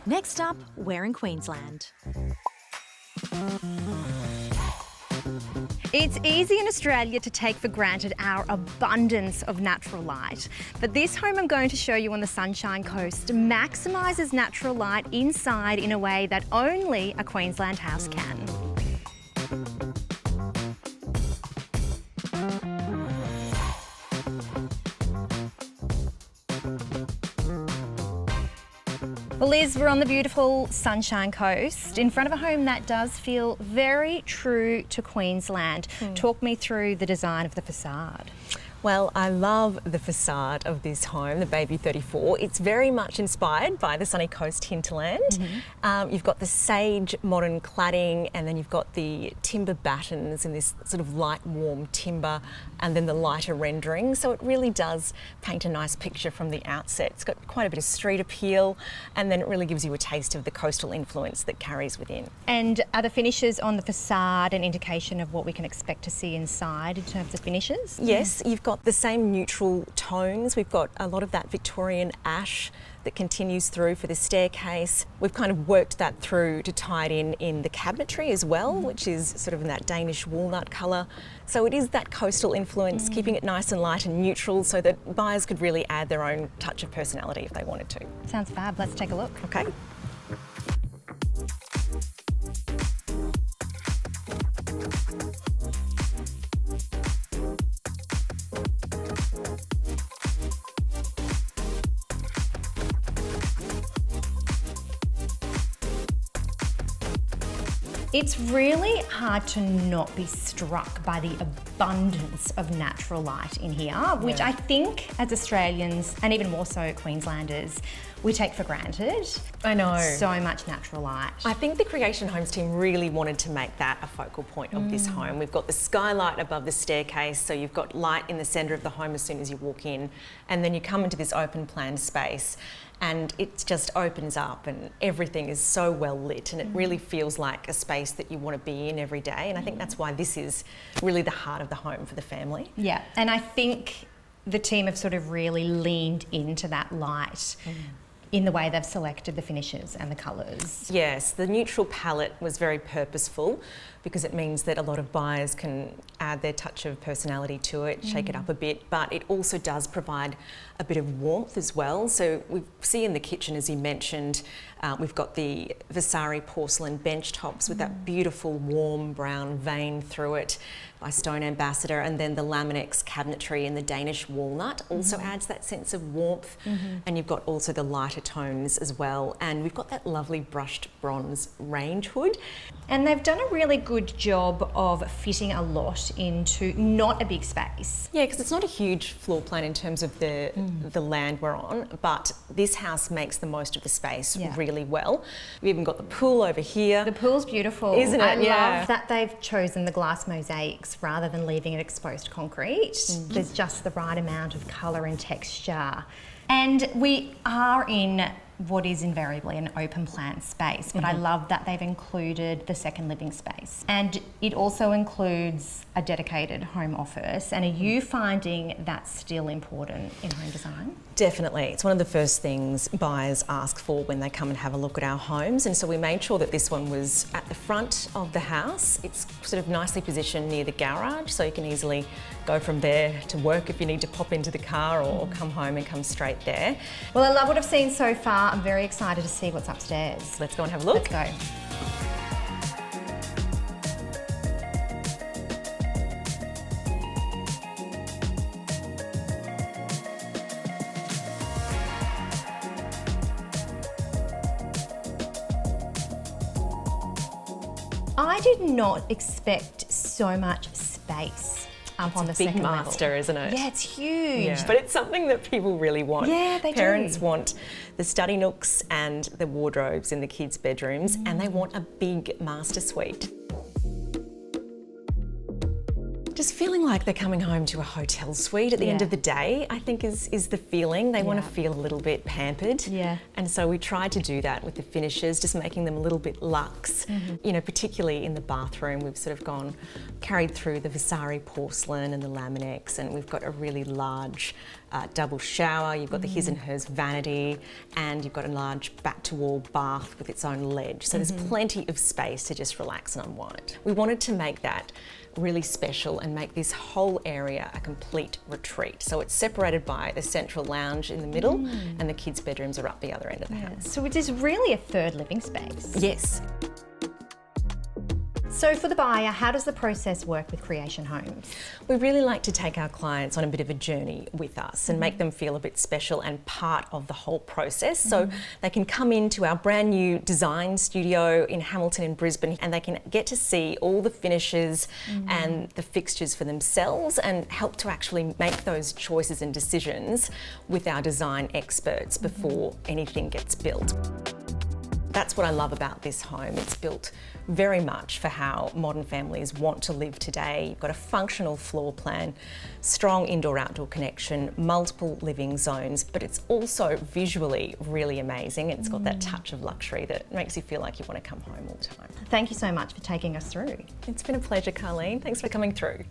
Next up, we're in Queensland. It's easy in Australia to take for granted our abundance of natural light, but this home I'm going to show you on the Sunshine Coast maximises natural light inside in a way that only a Queensland house can. Well, Liz, we're on the beautiful Sunshine Coast in front of a home that does feel very true to Queensland. Talk me through the design of the facade. Well, I love the facade of this home, the Bayview 34. It's very much inspired by the sunny coast hinterland. You've got the sage modern cladding, and then you've got the timber battens in this sort of light warm timber, and then the lighter rendering. So it really does paint a nice picture from the outset. It's got quite a bit of street appeal, and then it really gives you a taste of the coastal influence that carries within. And are the finishes on the facade an indication of what we can expect to see inside in terms of finishes? Yes, you've got the same neutral tones. We've got a lot of that Victorian ash that continues through for the staircase. We've kind of worked that through to tie it in the cabinetry as well, which is sort of in that Danish walnut colour. So it is that coastal influence, keeping it nice and light and neutral so that buyers could really add their own touch of personality if they wanted to. Sounds fab. Let's take a look. Okay. It's really hard to not be struck by the abundance of natural light in here, which I think as Australians, and even more so Queenslanders, we take for granted. I know. So much natural light. I think the Creation Homes team really wanted to make that a focal point of this home. We've got the skylight above the staircase, so you've got light in the centre of the home as soon as you walk in, and then you come into this open plan space and it just opens up and everything is so well lit, and it really feels like a space that you want to be in every day, and I think that's why this is really the heart of the home for the family. Yeah, and I think the team have sort of really leaned into that light in the way they've selected the finishes and the colours. Yes, the neutral palette was very purposeful because it means that a lot of buyers can add their touch of personality to it, shake it up a bit, but it also does provide a bit of warmth as well. So we see in the kitchen, as you mentioned, we've got the Vasari porcelain bench tops with that beautiful warm brown vein through it by Stone Ambassador, and then the Laminex cabinetry in the Danish walnut also adds that sense of warmth, and you've got also the lighter tones as well, and we've got that lovely brushed bronze range hood. And they've done a really good job of fitting a lot into not a big space. Yeah, because it's not a huge floor plan in terms of the land we're on, but this house makes the most of the space really well. We've even got the pool over here. The pool's beautiful. Isn't it? I love that they've chosen the glass mosaics rather than leaving it exposed concrete. There's just the right amount of colour and texture. And we are in what is invariably an open plan space, but I love that they've included the second living space. And it also includes a dedicated home office. And are you finding that's still important in home design? Definitely. It's one of the first things buyers ask for when they come and have a look at our homes. And so we made sure that this one was at the front of the house. It's sort of nicely positioned near the garage, so you can easily go from there to work if you need to pop into the car, or come home and come straight there. Well, I love what I've seen so far. I'm very excited to see what's upstairs. Let's go and have a look. Let's go. I did not expect so much space up on the second level. Big master, isn't it? Yeah, it's huge. Yeah. But it's something that people really want. Yeah, they do. Parents want the study nooks and the wardrobes in the kids' bedrooms, and they want a big master suite. just feeling like they're coming home to a hotel suite at the end of the day, I think is the feeling. They want to feel a little bit pampered. Yeah. And so we tried to do that with the finishes, just making them a little bit luxe. You know, particularly in the bathroom, we've sort of carried through the Vasari porcelain and the Laminex, and we've got a really large double shower. You've got the his and hers vanity, and you've got a large back-to-wall bath with its own ledge. So there's plenty of space to just relax and unwind. We wanted to make that really special and make this whole area a complete retreat. So it's separated by the central lounge in the middle, and the kids' bedrooms are up the other end of the house. So it is really a third living space. Yes. So for the buyer, how does the process work with Creation Homes? We really like to take our clients on a bit of a journey with us and make them feel a bit special and part of the whole process. So they can come into our brand new design studio in Hamilton and Brisbane, and they can get to see all the finishes and the fixtures for themselves and help to actually make those choices and decisions with our design experts before anything gets built. That's what I love about this home. It's built very much for how modern families want to live today. You've got a functional floor plan, strong indoor-outdoor connection, multiple living zones, but it's also visually really amazing, and it's got that touch of luxury that makes you feel like you want to come home all the time. Thank you so much for taking us through. It's been a pleasure, Carleen. Thanks for coming through.